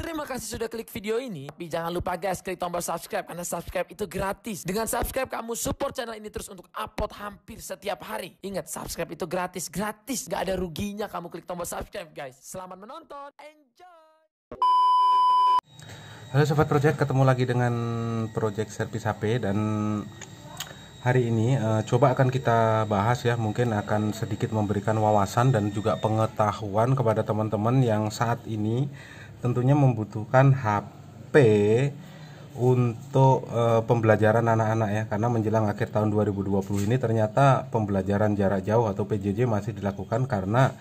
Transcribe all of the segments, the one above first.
Terima kasih sudah klik video ini. Tapi jangan lupa guys, klik tombol subscribe karena subscribe itu gratis. Dengan subscribe kamu support channel ini terus untuk upload hampir setiap hari. Ingat, subscribe itu gratis, Gak ada ruginya kamu klik tombol subscribe guys. Selamat menonton, enjoy. Halo Sobat Project, ketemu lagi dengan Project Servis HP dan hari ini coba akan kita bahas ya, mungkin akan sedikit memberikan wawasan dan juga pengetahuan kepada teman-teman yang saat ini tentunya membutuhkan HP untuk pembelajaran anak-anak ya, karena menjelang akhir tahun 2020 ini ternyata pembelajaran jarak jauh atau PJJ masih dilakukan karena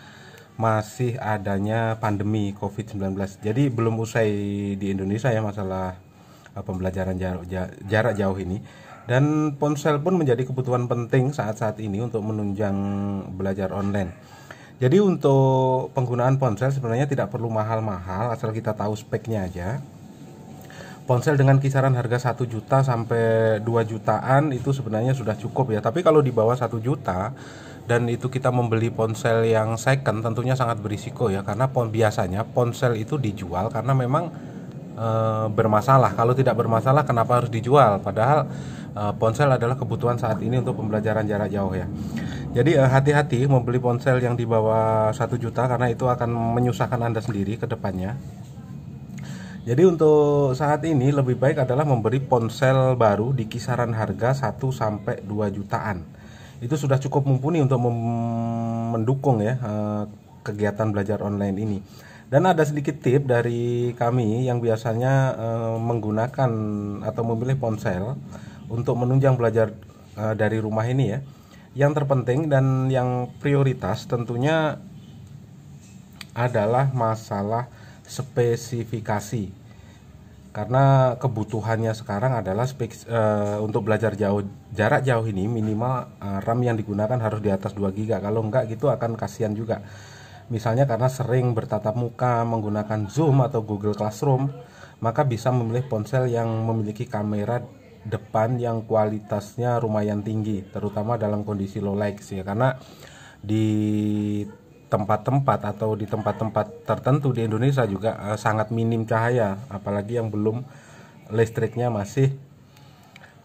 masih adanya pandemi COVID-19. Jadi belum usai di Indonesia ya masalah pembelajaran jarak jauh ini. Dan ponsel pun menjadi kebutuhan penting saat-saat ini untuk menunjang belajar online. Jadi untuk penggunaan ponsel sebenarnya tidak perlu mahal-mahal, asal kita tahu speknya aja. Ponsel dengan kisaran harga 1 juta sampai 2 jutaan itu sebenarnya sudah cukup ya. Tapi kalau di bawah 1 juta dan itu kita membeli ponsel yang second, tentunya sangat berisiko ya, karena biasanya ponsel itu dijual karena memang bermasalah. Kalau tidak bermasalah kenapa harus dijual? Padahal ponsel adalah kebutuhan saat ini untuk pembelajaran jarak jauh ya. Jadi hati-hati membeli ponsel yang di bawah 1 juta karena itu akan menyusahkan Anda sendiri ke depannya. Jadi untuk saat ini lebih baik adalah memberi ponsel baru di kisaran harga 1 sampai 2 jutaan. Itu sudah cukup mumpuni untuk mendukung ya kegiatan belajar online ini. Dan ada sedikit tip dari kami yang biasanya menggunakan atau memilih ponsel untuk menunjang belajar dari rumah ini ya. Yang terpenting dan yang prioritas tentunya adalah masalah spesifikasi. Karena kebutuhannya sekarang adalah untuk belajar jarak jauh ini minimal RAM yang digunakan harus di atas 2 GB. Kalau enggak gitu akan kasihan juga. Misalnya karena sering bertatap muka menggunakan Zoom atau Google Classroom, maka bisa memilih ponsel yang memiliki kamera depan yang kualitasnya lumayan tinggi, terutama dalam kondisi low light ya, karena di tempat-tempat atau di tempat-tempat tertentu di Indonesia juga sangat minim cahaya, apalagi yang belum listriknya masih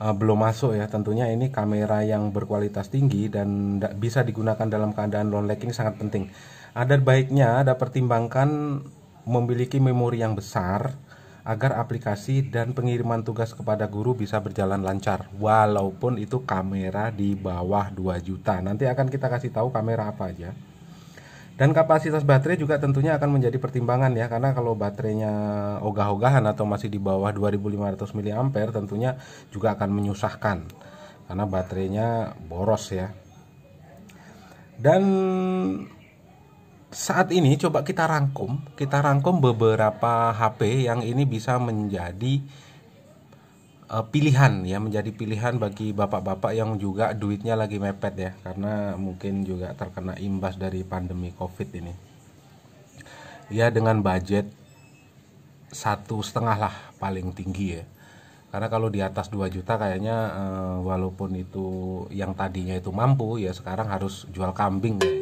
belum masuk ya. Tentunya ini kamera yang berkualitas tinggi dan bisa digunakan dalam keadaan low lighting sangat penting. Ada baiknya ada pertimbangkan memiliki memori yang besar agar aplikasi dan pengiriman tugas kepada guru bisa berjalan lancar, walaupun itu kamera di bawah 2 juta. Nanti akan kita kasih tahu kamera apa aja. Dan kapasitas baterai juga tentunya akan menjadi pertimbangan ya, karena kalau baterainya ogah-ogahan atau masih di bawah 2500 mAh tentunya juga akan menyusahkan karena baterainya boros ya. Dan saat ini coba kita rangkum beberapa HP yang ini bisa menjadi pilihan ya, menjadi pilihan bagi bapak-bapak yang juga duitnya lagi mepet ya, karena mungkin juga terkena imbas dari pandemi COVID ini. Ya dengan budget 1,5 lah paling tinggi ya. Karena kalau di atas 2 juta kayaknya walaupun itu yang tadinya itu mampu ya, sekarang harus jual kambing ya.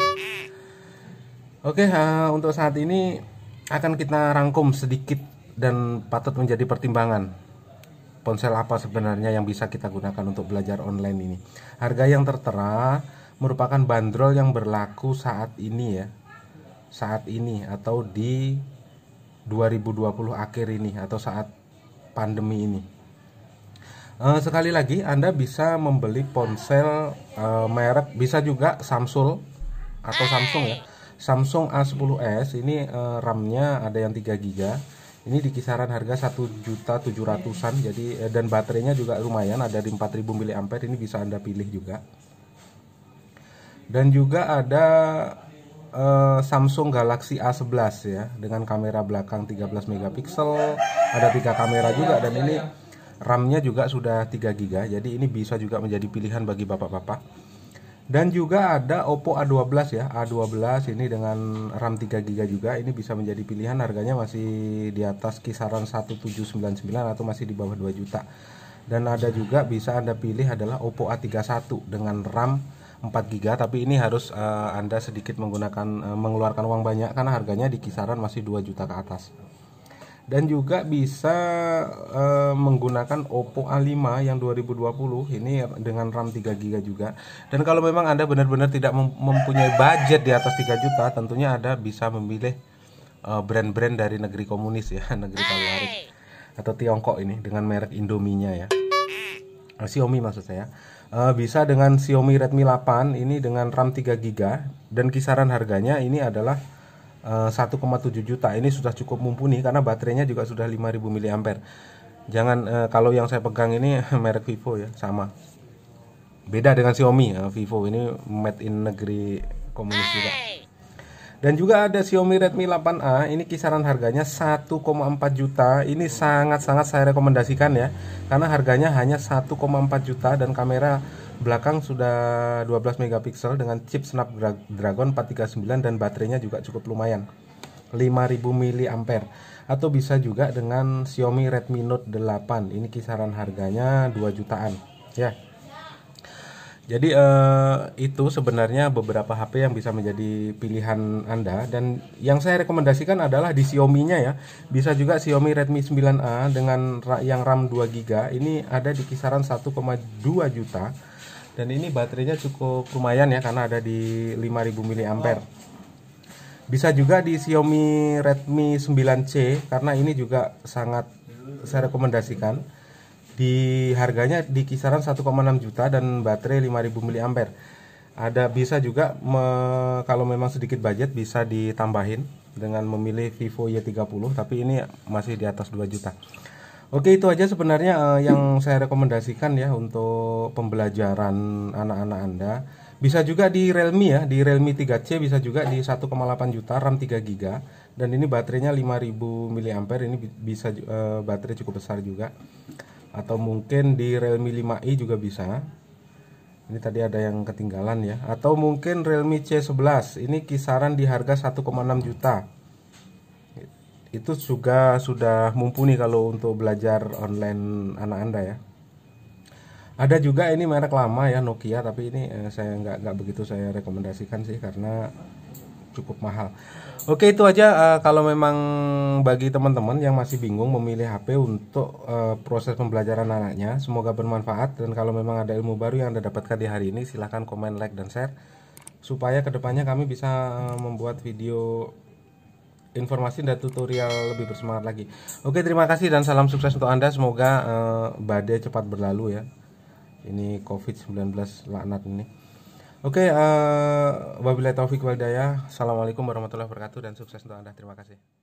Oke, untuk saat ini akan kita rangkum sedikit dan patut menjadi pertimbangan. Ponsel apa sebenarnya yang bisa kita gunakan untuk belajar online ini. Harga yang tertera merupakan bandrol yang berlaku saat ini ya. Saat ini atau di 2020 akhir ini atau saat pandemi ini. Sekali lagi Anda bisa membeli ponsel merek, bisa juga Samsung atau Samsung ya. Samsung A10s ini RAM-nya ada yang 3 GB. Ini di kisaran harga 1.700.000-an. Jadi dan baterainya juga lumayan, ada di 4000 mAh. Ini bisa Anda pilih juga. Dan juga ada Samsung Galaxy A11 ya, dengan kamera belakang 13 megapiksel, ada 3 kamera juga, dan ini RAM-nya juga sudah 3 GB. Jadi ini bisa juga menjadi pilihan bagi bapak-bapak. Dan juga ada Oppo A12 ya, A12 ini dengan RAM 3 GB juga, ini bisa menjadi pilihan, harganya masih di atas kisaran 1799 atau masih di bawah 2 juta. Dan ada juga bisa Anda pilih adalah Oppo A31 dengan RAM 4 GB, tapi ini harus Anda sedikit mengeluarkan uang banyak karena harganya di kisaran masih 2 juta ke atas. Dan juga bisa menggunakan Oppo A5 yang 2020 ini dengan RAM 3 GB juga. Dan kalau memang Anda benar-benar tidak mempunyai budget di atas 3 juta, tentunya Anda bisa memilih brand-brand dari negeri komunis ya, negeri Paluarit atau Tiongkok ini dengan merek Indominya ya. Xiaomi maksud saya. Bisa dengan Xiaomi Redmi 8 ini dengan RAM 3 GB dan kisaran harganya ini adalah 1,7 juta. Ini sudah cukup mumpuni karena baterainya juga sudah 5000 mAh. Jangan kalau yang saya pegang ini merek Vivo ya, sama. Beda dengan Xiaomi, Vivo ini made in negeri komunis juga. Dan juga ada Xiaomi Redmi 8A, ini kisaran harganya 1,4 juta. Ini sangat-sangat saya rekomendasikan ya, karena harganya hanya 1,4 juta dan kamera belakang sudah 12 megapiksel dengan chip Snapdragon 439 dan baterainya juga cukup lumayan, 5000 mAh. Atau bisa juga dengan Xiaomi Redmi Note 8, ini kisaran harganya 2 jutaan ya. Jadi itu sebenarnya beberapa HP yang bisa menjadi pilihan Anda, dan yang saya rekomendasikan adalah di Xiaomi-nya ya. Bisa juga Xiaomi Redmi 9A dengan yang RAM 2 GB, ini ada di kisaran 1,2 juta. Dan ini baterainya cukup lumayan ya karena ada di 5000 mAh. Bisa juga di Xiaomi Redmi 9C karena ini juga sangat saya rekomendasikan. Di harganya di kisaran 1,6 juta dan baterai 5000 mAh. Ada bisa juga kalau memang sedikit budget bisa ditambahin dengan memilih Vivo Y30, tapi ini masih di atas 2 juta. Oke, itu aja sebenarnya yang saya rekomendasikan ya untuk pembelajaran anak-anak Anda. Bisa juga di Realme ya, di Realme 3C bisa juga di 1,8 juta, RAM 3 GB dan ini baterainya 5000 mAh. Ini bisa baterai cukup besar juga. Atau mungkin di Realme 5i juga bisa. Ini tadi ada yang ketinggalan ya. Atau mungkin Realme C11, ini kisaran di harga 1,6 juta. Itu juga sudah mumpuni kalau untuk belajar online anak Anda ya. Ada juga ini merek lama ya, Nokia, tapi ini saya nggak begitu saya rekomendasikan sih karena cukup mahal. Oke, itu aja. Kalau memang bagi teman-teman yang masih bingung memilih HP untuk proses pembelajaran anaknya, semoga bermanfaat. Dan kalau memang ada ilmu baru yang Anda dapatkan di hari ini, silahkan komen, like, dan share supaya kedepannya kami bisa membuat video informasi dan tutorial lebih bersemangat lagi. Oke, terima kasih dan salam sukses untuk Anda. Semoga badai cepat berlalu ya. Ini COVID-19 laknat ini. Oke, wabillahi taufik wal hidayah. Assalamualaikum warahmatullahi wabarakatuh dan sukses untuk Anda. Terima kasih.